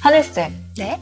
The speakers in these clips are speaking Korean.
하늘쌤, 네?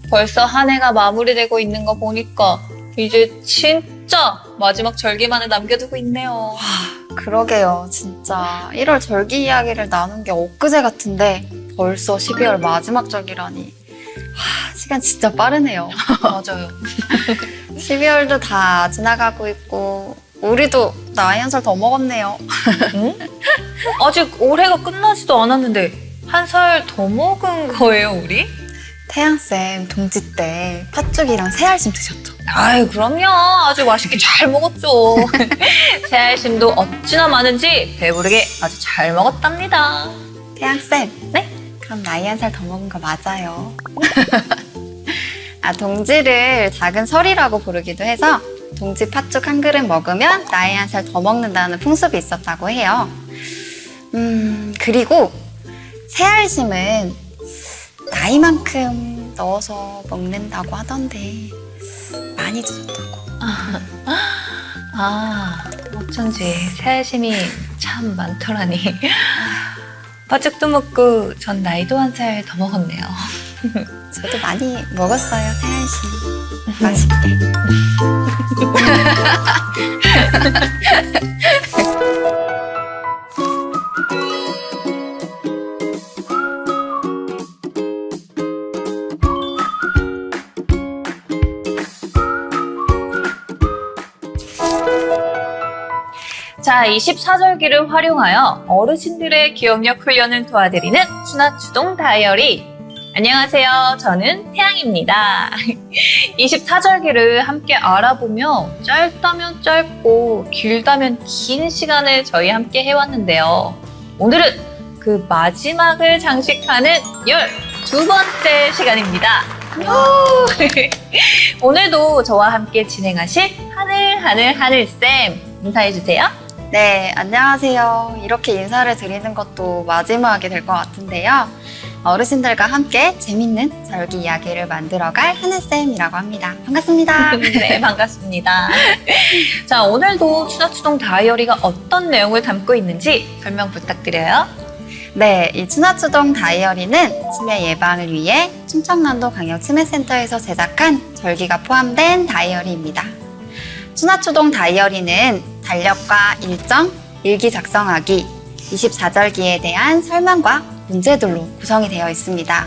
벌써 한 해가 마무리되고 있는 거 보니까 이제 진짜 마지막 절기만을 남겨두고 있네요. 그러게요. 진짜 1월 절기 이야기를 나눈 게 엊그제 같은데 벌써 12월 마지막 절기라니. 시간 진짜 빠르네요. 맞아요. 12월도 다 지나가고 있고 우리도 나이 한 살 더 먹었네요. 응? 아직 올해가 끝나지도 않았는데 한 살 더 먹은 거예요, 우리? 태양쌤 동지 때 팥죽이랑 새알심 드셨죠? 아유, 그럼요. 아주 맛있게 잘 먹었죠. 새알심도 어찌나 많은지 배부르게 아주 잘 먹었답니다. 태양쌤, 네? 그럼 나이 한 살 더 먹은 거 맞아요. 동지를 작은 설이라고 부르기도 해서 동지 팥죽 한 그릇 먹으면 나이 한 살 더 먹는다는 풍습이 있었다고 해요. 그리고 새알심은 나이만큼 넣어서 먹는다고 하던데 많이 드셨다고. 어쩐지 새알심이 참 많더라니. 팥죽도 먹고 전 나이도 한 살 더 먹었네요. 저도 많이 먹었어요, 새알심. 맛있게. 자, 24절기를 활용하여 어르신들의 기억력 훈련을 도와드리는 추나추동 다이어리. 안녕하세요. 저는 태양입니다. 24절기를 함께 알아보며 짧다면 짧고 길다면 긴 시간을 저희 함께 해왔는데요. 오늘은 그 마지막을 장식하는 12번째 시간입니다. 오늘도 저와 함께 진행하실 하늘쌤 인사해주세요. 네, 안녕하세요. 이렇게 인사를 드리는 것도 마지막이 될 것 같은데요. 어르신들과 함께 재밌는 절기 이야기를 만들어갈 하늘쌤이라고 합니다. 반갑습니다. 네, 반갑습니다. 자, 오늘도 추나추동 다이어리가 어떤 내용을 담고 있는지 설명 부탁드려요. 네, 이 추나추동 다이어리는 치매 예방을 위해 충청남도 광역치매센터에서 제작한 절기가 포함된 다이어리입니다. 추나추동 다이어리는 달력과 일정, 일기 작성하기, 24절기에 대한 설명과 문제들로 구성이 되어 있습니다.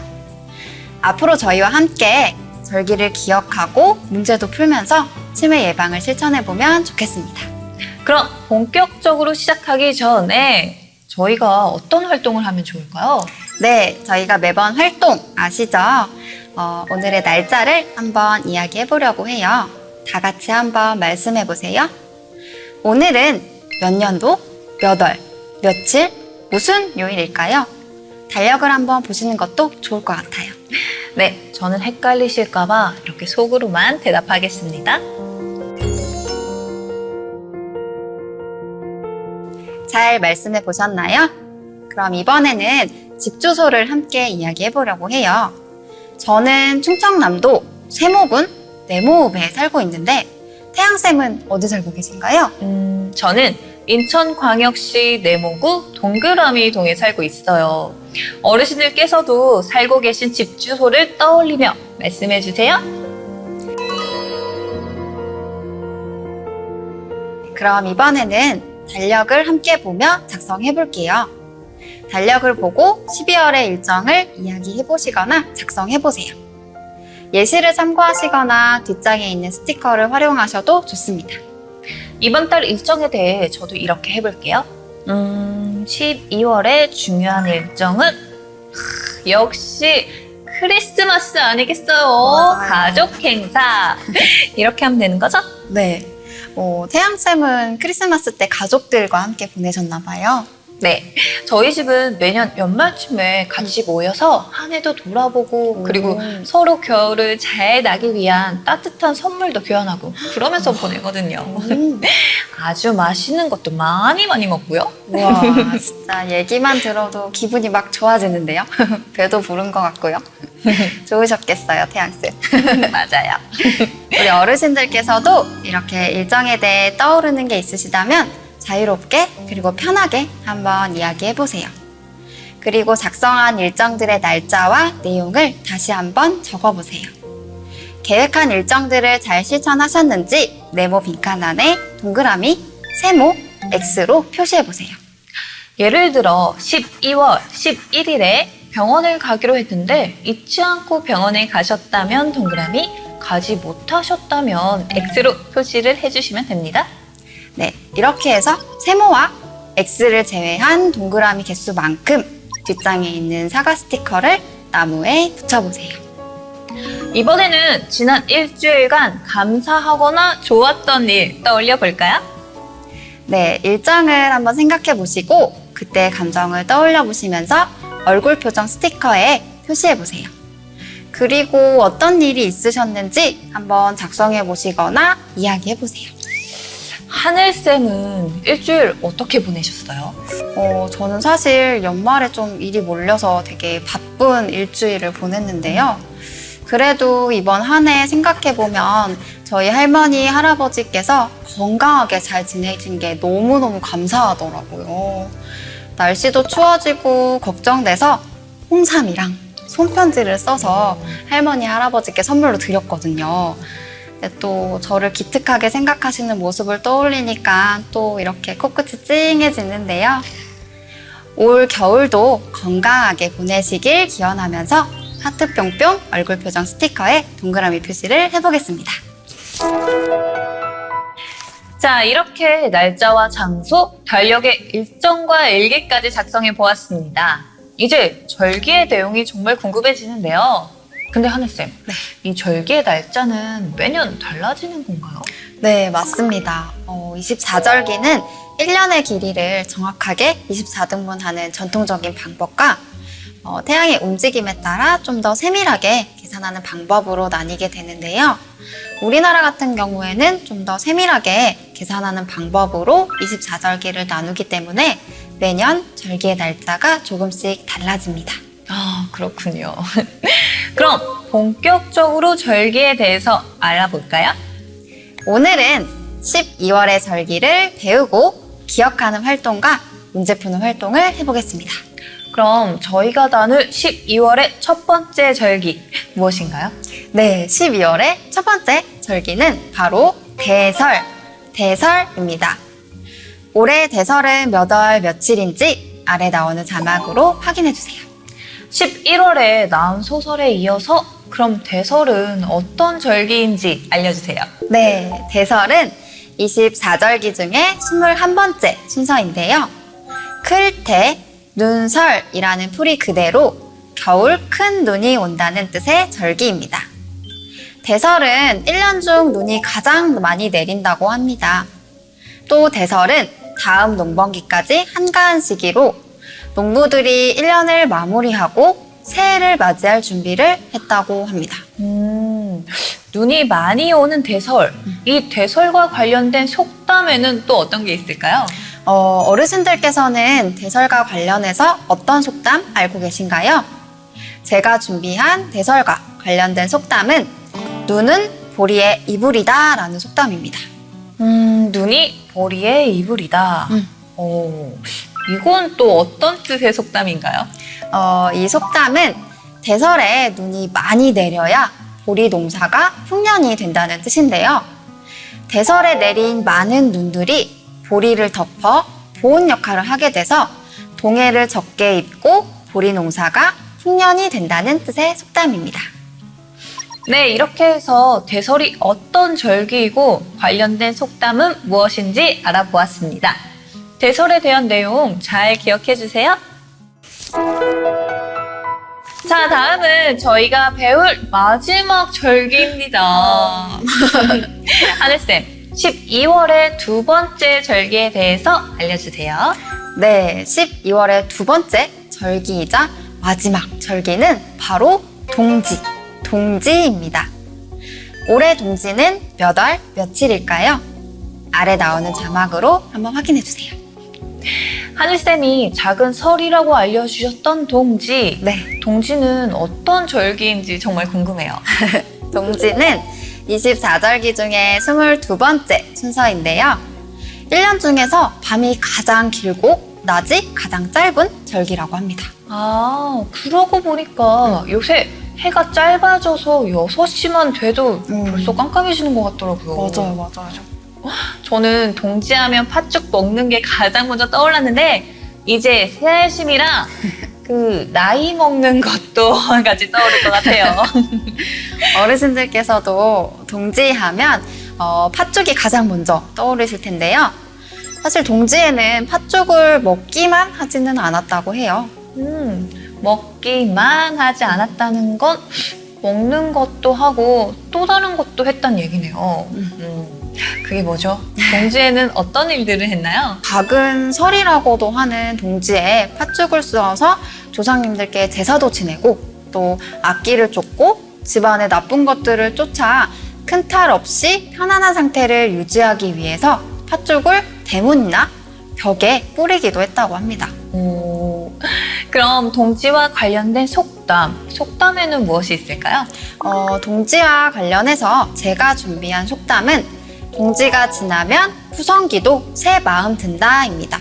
앞으로 저희와 함께 절기를 기억하고 문제도 풀면서 치매 예방을 실천해보면 좋겠습니다. 그럼 본격적으로 시작하기 전에 저희가 어떤 활동을 하면 좋을까요? 네, 저희가 매번 활동 아시죠? 오늘의 날짜를 한번 이야기해보려고 해요. 다 같이 한번 말씀해보세요. 오늘은 몇 년도, 몇 월, 며칠, 무슨 요일일까요? 달력을 한번 보시는 것도 좋을 것 같아요. 네, 저는 헷갈리실까봐 이렇게 속으로만 대답하겠습니다. 잘 말씀해 보셨나요? 그럼 이번에는 집 주소를 함께 이야기해 보려고 해요. 저는 충청남도 세모군 네모읍에 살고 있는데 태양쌤은 어디 살고 계신가요? 저는 인천광역시 내모구 동그라미 동에 살고 있어요. 어르신들께서도 살고 계신 집 주소를 떠올리며 말씀해 주세요. 그럼 이번에는 달력을 함께 보며 작성해 볼게요. 달력을 보고 12월의 일정을 이야기해 보시거나 작성해 보세요. 예시를 참고하시거나 뒷장에 있는 스티커를 활용하셔도 좋습니다. 이번 달 일정에 대해 저도 이렇게 해볼게요. 12월의 중요한 일정은 역시 크리스마스 아니겠어요? 맞아요. 가족 행사. 이렇게 하면 되는 거죠? 네. 태양쌤은 크리스마스 때 가족들과 함께 보내셨나 봐요. 네. 저희 집은 매년 연말쯤에 같이 모여서 한 해도 돌아보고 그리고 서로 겨울을 잘 나기 위한 따뜻한 선물도 교환하고 그러면서 보내거든요. 아주 맛있는 것도 많이 먹고요. 와, 진짜 얘기만 들어도 기분이 막 좋아지는데요. 배도 부른 것 같고요. 좋으셨겠어요, 태양쌤. 맞아요. 우리 어르신들께서도 이렇게 일정에 대해 떠오르는 게 있으시다면 자유롭게 그리고 편하게 한번 이야기해 보세요. 그리고 작성한 일정들의 날짜와 내용을 다시 한번 적어보세요. 계획한 일정들을 잘 실천하셨는지 네모 빈칸 안에 동그라미, 세모, X로 표시해보세요. 예를 들어 12월 11일에 병원을 가기로 했는데 잊지 않고 병원에 가셨다면 동그라미, 가지 못하셨다면 X로 표시를 해주시면 됩니다. 네, 이렇게 해서 세모와 X를 제외한 동그라미 개수만큼 뒷장에 있는 사과 스티커를 나무에 붙여보세요. 이번에는 지난 일주일간 감사하거나 좋았던 일 떠올려 볼까요? 네, 일정을 한번 생각해 보시고 그때 감정을 떠올려 보시면서 얼굴 표정 스티커에 표시해 보세요. 그리고 어떤 일이 있으셨는지 한번 작성해 보시거나 이야기해 보세요. 하늘쌤은 일주일 어떻게 보내셨어요? 저는 사실 연말에 좀 일이 몰려서 되게 바쁜 일주일을 보냈는데요. 그래도 이번 한 해 생각해보면 저희 할머니, 할아버지께서 건강하게 잘 지내신 게 너무너무 감사하더라고요. 날씨도 추워지고 걱정돼서 홍삼이랑 손편지를 써서 할머니, 할아버지께 선물로 드렸거든요. 근데 또 저를 기특하게 생각하시는 모습을 떠올리니까 또 이렇게 코끝이 찡해지는데요. 올 겨울도 건강하게 보내시길 기원하면서 하트 뿅뿅 얼굴 표정 스티커에 동그라미 표시를 해보겠습니다. 자, 이렇게 날짜와 장소, 달력의 일정과 일기까지 작성해 보았습니다. 이제 절기의 내용이 정말 궁금해지는데요. 근데 하늘쌤, 이 절기의 날짜는 매년 달라지는 건가요? 네, 맞습니다. 24절기는 1년의 길이를 정확하게 24등분하는 전통적인 방법과 태양의 움직임에 따라 좀 더 세밀하게 계산하는 방법으로 나뉘게 되는데요. 우리나라 같은 경우에는 좀 더 세밀하게 계산하는 방법으로 24절기를 나누기 때문에 매년 절기의 날짜가 조금씩 달라집니다. 아, 그렇군요. 그럼 본격적으로 절기에 대해서 알아볼까요? 오늘은 12월의 절기를 배우고 기억하는 활동과 문제 푸는 활동을 해보겠습니다. 그럼 저희가 나눌 12월의 첫 번째 절기 무엇인가요? 네, 12월의 첫 번째 절기는 바로 대설입니다. 올해 대설은 몇 월 며칠인지 아래 나오는 자막으로 확인해주세요. 11월에 나온 소설에 이어서 그럼 대설은 어떤 절기인지 알려주세요. 네, 대설은 24절기 중에 21번째 순서인데요. 클테, 눈설이라는 풀이 그대로 겨울 큰 눈이 온다는 뜻의 절기입니다. 대설은 1년 중 눈이 가장 많이 내린다고 합니다. 또 대설은 다음 농번기까지 한가한 시기로 농부들이 1년을 마무리하고 새해를 맞이할 준비를 했다고 합니다. 눈이 많이 오는 대설, 이 대설과 관련된 속담에는 또 어떤 게 있을까요? 어르신들께서는 대설과 관련해서 어떤 속담 알고 계신가요? 제가 준비한 대설과 관련된 속담은 눈은 보리의 이불이다 라는 속담입니다. 눈이 보리의 이불이다. 이건 또 어떤 뜻의 속담인가요? 이 속담은 대설에 눈이 많이 내려야 보리 농사가 흉년이 된다는 뜻인데요. 대설에 내린 많은 눈들이 보리를 덮어 보온 역할을 하게 돼서 동해를 적게 입고 보리 농사가 흉년이 된다는 뜻의 속담입니다. 네, 이렇게 해서 대설이 어떤 절기이고 관련된 속담은 무엇인지 알아보았습니다. 대설에 대한 내용 잘 기억해 주세요. 자, 다음은 저희가 배울 마지막 절기입니다. 하늘쌤, 12월의 두 번째 절기에 대해서 알려주세요. 네, 12월의 두 번째 절기이자 마지막 절기는 바로 동지입니다. 올해 동지는 몇 월 며칠일까요? 아래 나오는 자막으로 한번 확인해 주세요. 하늘쌤이 작은 설이라고 알려주셨던 동지. 네, 동지는 어떤 절기인지 정말 궁금해요. 동지는 24절기 중에 22번째 순서인데요. 1년 중에서 밤이 가장 길고 낮이 가장 짧은 절기라고 합니다. 그러고 보니까 요새 해가 짧아져서 6시만 돼도 벌써 깜깜해지는 것 같더라고요. 맞아요. 저는 동지하면 팥죽 먹는 게 가장 먼저 떠올랐는데 이제 새알심이랑 그 나이 먹는 것도 같이 떠오를 것 같아요. 어르신들께서도 동지하면 팥죽이 가장 먼저 떠오르실 텐데요. 사실 동지에는 팥죽을 먹기만 하지는 않았다고 해요. 먹기만 하지 않았다는 건 먹는 것도 하고 또 다른 것도 했단 얘기네요. 그게 뭐죠? 동지에는 어떤 일들을 했나요? 작은 설이라고도 하는 동지에 팥죽을 쏘아서 조상님들께 제사도 지내고 또 악기를 쫓고 집안의 나쁜 것들을 쫓아 큰 탈 없이 편안한 상태를 유지하기 위해서 팥죽을 대문이나 벽에 뿌리기도 했다고 합니다. 그럼 동지와 관련된 속담에는 무엇이 있을까요? 동지와 관련해서 제가 준비한 속담은 동지가 지나면 푸성기도 새 마음 든다입니다.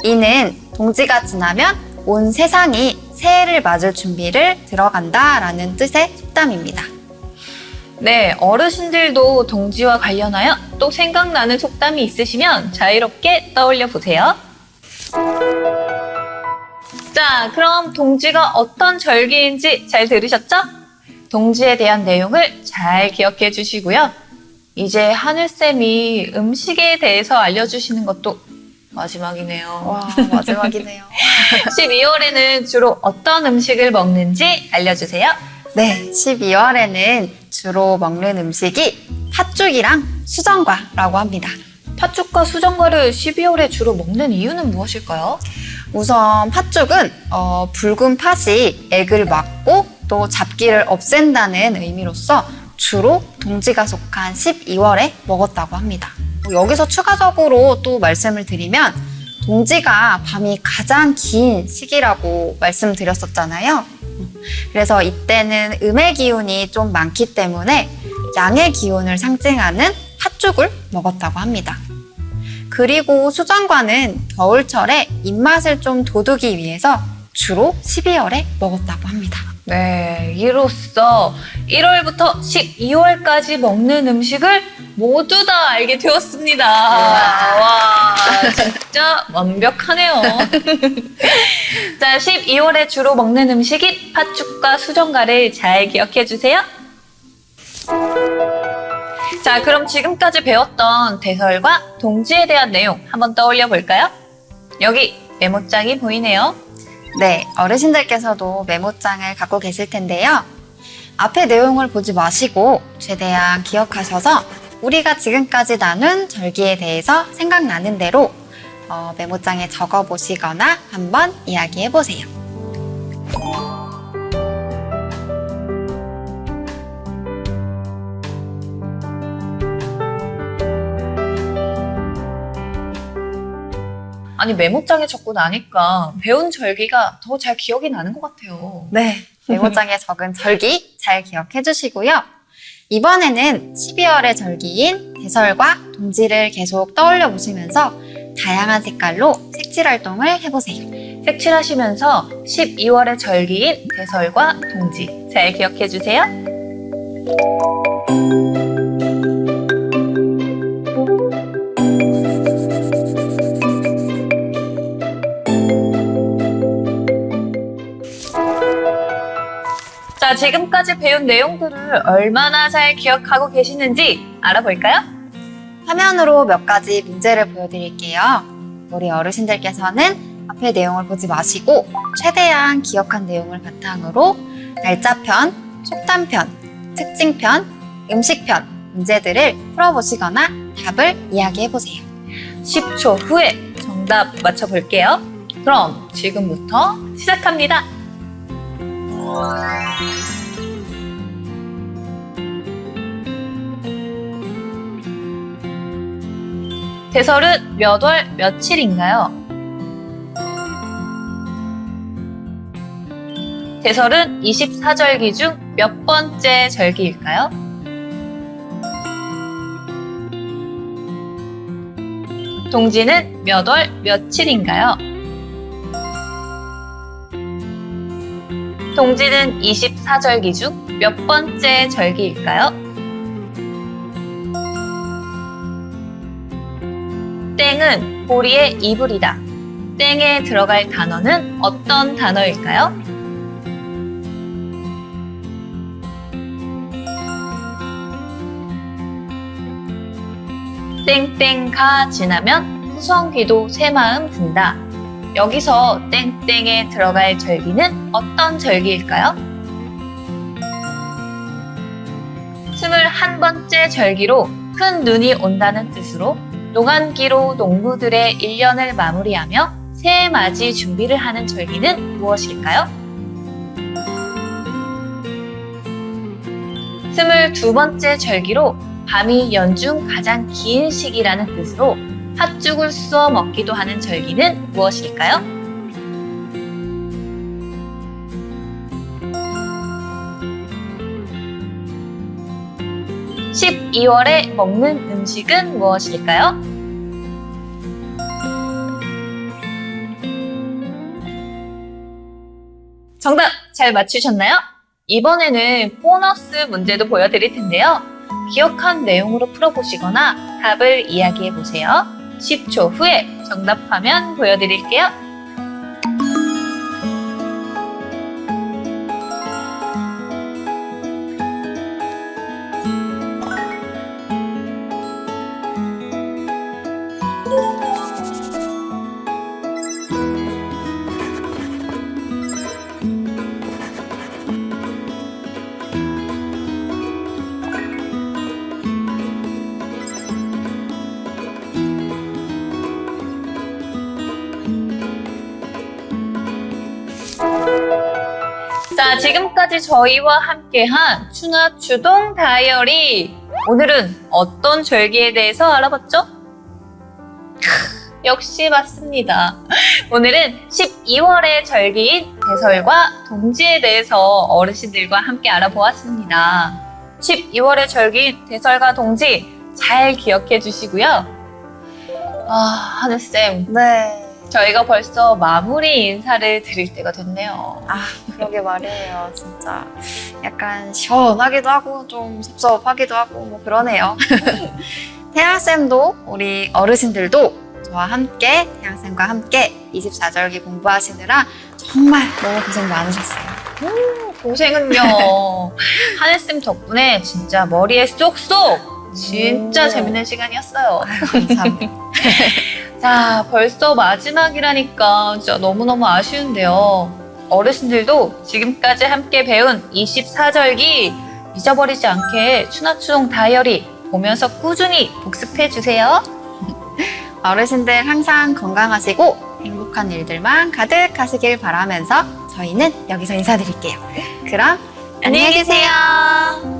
이는 동지가 지나면 온 세상이 새해를 맞을 준비를 들어간다라는 뜻의 속담입니다. 네, 어르신들도 동지와 관련하여 또 생각나는 속담이 있으시면 자유롭게 떠올려 보세요. 자, 그럼 동지가 어떤 절기인지 잘 들으셨죠? 동지에 대한 내용을 잘 기억해 주시고요. 이제 하늘쌤이 음식에 대해서 알려주시는 것도 마지막이네요. 와, 마지막이네요. 12월에는 주로 어떤 음식을 먹는지 알려주세요. 네, 12월에는 주로 먹는 음식이 팥죽이랑 수정과라고 합니다. 팥죽과 수정과를 12월에 주로 먹는 이유는 무엇일까요? 우선 팥죽은 붉은 팥이 액을 막고 또 잡기를 없앤다는 의미로서 주로 동지가 속한 12월에 먹었다고 합니다. 여기서 추가적으로 또 말씀을 드리면 동지가 밤이 가장 긴 시기라고 말씀드렸었잖아요. 그래서 이때는 음의 기운이 좀 많기 때문에 양의 기운을 상징하는 팥죽을 먹었다고 합니다. 그리고 수정과는 겨울철에 입맛을 좀 돋우기 위해서 주로 12월에 먹었다고 합니다. 네, 이로써 1월부터 12월까지 먹는 음식을 모두 다 알게 되었습니다. 와, 진짜 완벽하네요. 자, 12월에 주로 먹는 음식인 팥죽과 수정과를 잘 기억해 주세요. 자, 그럼 지금까지 배웠던 대설과 동지에 대한 내용 한번 떠올려 볼까요? 여기 메모장이 보이네요. 네, 어르신들께서도 메모장을 갖고 계실 텐데요. 앞에 내용을 보지 마시고 최대한 기억하셔서 우리가 지금까지 나눈 절기에 대해서 생각나는 대로 메모장에 적어보시거나 한번 이야기해보세요. 아니, 메모장에 적고 나니까 배운 절기가 더 잘 기억이 나는 것 같아요. 네, 메모장에 적은 절기 잘 기억해 주시고요. 이번에는 12월의 절기인 대설과 동지를 계속 떠올려 보시면서 다양한 색깔로 색칠 활동을 해보세요. 색칠하시면서 12월의 절기인 대설과 동지 잘 기억해 주세요. 자, 지금까지 배운 내용들을 얼마나 잘 기억하고 계시는지 알아볼까요? 화면으로 몇 가지 문제를 보여드릴게요. 우리 어르신들께서는 앞에 내용을 보지 마시고 최대한 기억한 내용을 바탕으로 날짜편, 속담편, 특징편, 음식편 문제들을 풀어보시거나 답을 이야기해보세요. 10초 후에 정답 맞춰볼게요. 그럼 지금부터 시작합니다. 대설은 몇 월 며칠인가요? 대설은 24절기 중 몇 번째 절기일까요? 동지는 몇 월 며칠인가요? 동지는 24절기 중 몇 번째 절기일까요? 땡은 보리의 이불이다. 땡에 들어갈 단어는 어떤 단어일까요? 땡땡가 지나면 후성귀도 새마음 든다. 여기서 땡땡에 들어갈 절기는 어떤 절기일까요? 21번째 절기로 큰 눈이 온다는 뜻으로 농한기로 농부들의 1년을 마무리하며 새해 맞이 준비를 하는 절기는 무엇일까요? 22번째 절기로 밤이 연중 가장 긴 시기라는 뜻으로 팥죽을 쑤어 먹기도 하는 절기는 무엇일까요? 12월에 먹는 음식은 무엇일까요? 정답 잘 맞추셨나요? 이번에는 보너스 문제도 보여드릴 텐데요. 기억한 내용으로 풀어보시거나 답을 이야기해보세요. 10초 후에 정답 화면 보여드릴게요. 자, 지금까지 저희와 함께한 추나추동 다이어리. 오늘은 어떤 절기에 대해서 알아봤죠? 역시 맞습니다. 오늘은 12월의 절기인 대설과 동지에 대해서 어르신들과 함께 알아보았습니다. 12월의 절기인 대설과 동지 잘 기억해 주시고요. 하늘쌤. 네. 저희가 벌써 마무리 인사를 드릴 때가 됐네요. 그러게 말이에요. 진짜 약간 시원하기도 하고 좀 섭섭하기도 하고 뭐 그러네요. 태양쌤도 우리 어르신들도 저와 함께 태양쌤과 함께 24절기 공부하시느라 정말 너무 고생 많으셨어요. 고생은요. 하늘쌤 덕분에 진짜 머리에 쏙쏙 진짜 재밌는 시간이었어요. 감사합니다. 자, 벌써 마지막이라니까 진짜 너무너무 아쉬운데요. 어르신들도 지금까지 함께 배운 24절기 잊어버리지 않게 추나추동 다이어리 보면서 꾸준히 복습해주세요. 어르신들 항상 건강하시고 행복한 일들만 가득하시길 바라면서 저희는 여기서 인사드릴게요. 그럼 안녕히 계세요.